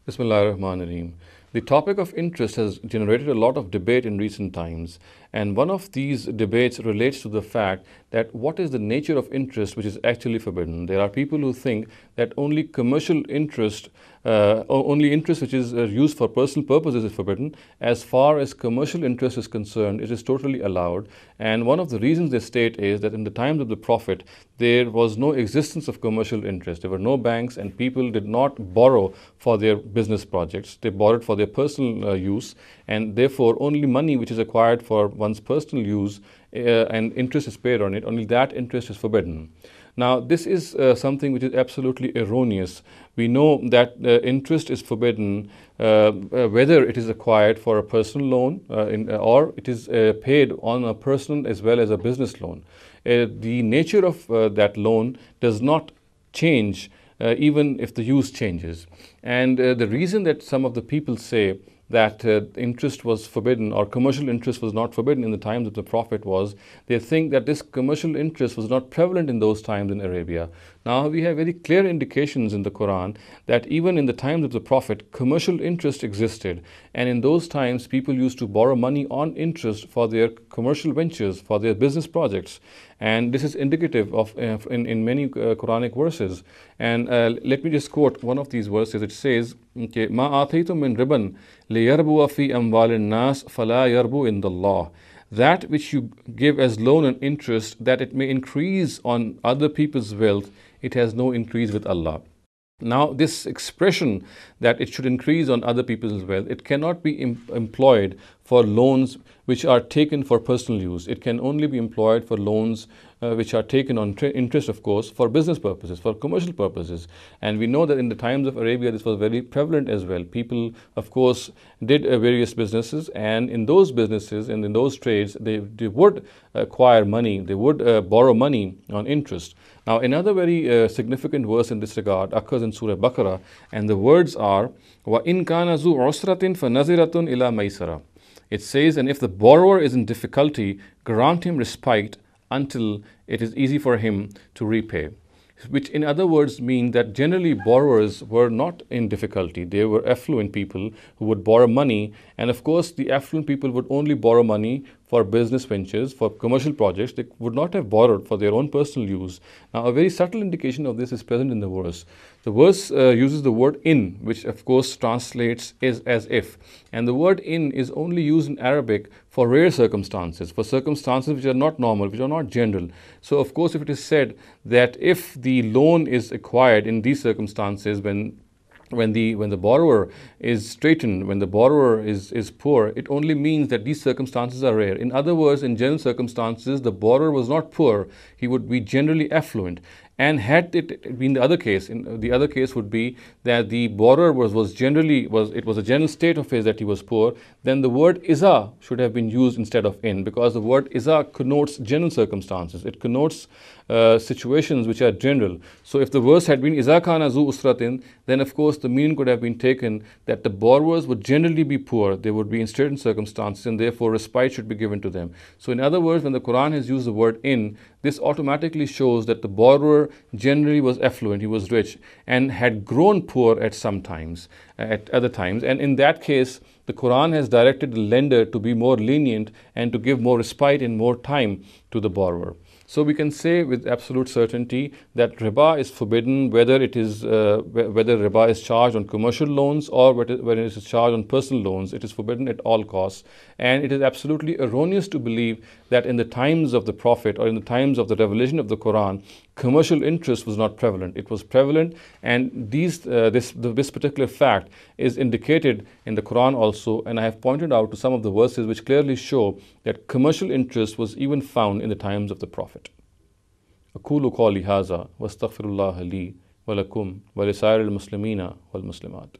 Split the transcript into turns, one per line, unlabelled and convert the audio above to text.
Bismillahirrahmanirrahim. The topic of interest has generated a lot of debate in recent times, and one of these debates relates to the fact that what is the nature of interest which is actually forbidden. There are people who think that only commercial interest, only interest which is used for personal purposes is forbidden. As far as commercial interest is concerned, it is totally allowed. And one of the reasons they state is that in the times of the Prophet, there was no existence of commercial interest. There were no banks, and people did not borrow for their business projects. They borrowed for their personal use, and therefore only money which is acquired for one's personal use and interest is paid on it, only that interest is forbidden. Now, this is something which is absolutely erroneous. We know that interest is forbidden whether it is acquired for a personal loan or it is paid on a personal as well as a business loan. The nature of that loan does not change even if the use changes. And the reason that some of the people say that interest was forbidden or commercial interest was not forbidden in the times of the Prophet was they think that this commercial interest was not prevalent in those times in Arabia. Now, we have very clear indications in the Quran that even in the times of the Prophet, commercial interest existed, and in those times people used to borrow money on interest for their commercial ventures, for their business projects. And this is indicative of in many Quranic verses. And let me just quote one of these verses. It says, "Ma ataytum min riban liyarbu fi amwalin nas fala yarbu indallah." That which you give as loan and interest, that it may increase on other people's wealth, it has no increase with Allah. Now, this expression that it should increase on other people's wealth, it cannot be employed for loans which are taken for personal use. It can only be employed for loans which are taken on interest, of course, for business purposes, for commercial purposes. And we know that in the times of Arabia, this was very prevalent as well. People, of course, did various businesses, and in those businesses and in those trades, they would acquire money, they would borrow money on interest. Now, another very significant verse in this regard occurs in Surah Baqarah, and the words are, وَإِن كَانَ ذُو عُسْرَةٍ فَنَظِرَةٌ إِلَى مَيْسَرَةٍ. It says, and if the borrower is in difficulty, grant him respite until it is easy for him to repay. Which in other words mean that generally borrowers were not in difficulty. They were affluent people who would borrow money, and of course the affluent people would only borrow money for business ventures, for commercial projects. They would not have borrowed for their own personal use. Now, a very subtle indication of this is present in the verse. The verse uses the word in, which of course translates as if. And the word in is only used in Arabic for rare circumstances, for circumstances which are not normal, which are not general. So of course, if it is said that if the loan is acquired in these circumstances, when the borrower is straitened, when the borrower is poor, it only means that these circumstances are rare. In other words, in general circumstances, the borrower was not poor, he would be generally affluent. And had it been the other case, the other case would be that the borrower was a general state of his that he was poor, then the word iza should have been used instead of in, because the word iza connotes general circumstances. It connotes situations which are general. So if the verse had been iza kana zu usratin, then of course the meaning could have been taken that the borrowers would generally be poor, they would be in certain circumstances, and therefore respite should be given to them. So in other words, when the Quran has used the word in, this automatically shows that the borrower generally was affluent, he was rich, and had grown poor at some times, at other times. And in that case, the Quran has directed the lender to be more lenient and to give more respite and more time to the borrower. So we can say with absolute certainty that riba is forbidden, whether riba is charged on commercial loans or whether it is charged on personal loans. It is forbidden at all costs. And it is absolutely erroneous to believe that in the times of the Prophet or in the times of the revelation of the Quran, commercial interest was not prevalent. It was prevalent, and this particular fact is indicated in the Quran also, and I have pointed out to some of the verses which clearly show that commercial interest was even found in the times of the Prophet. أقول قولي هذا واستغفر الله لي ولكم ولسائر المسلمين والمسلمات.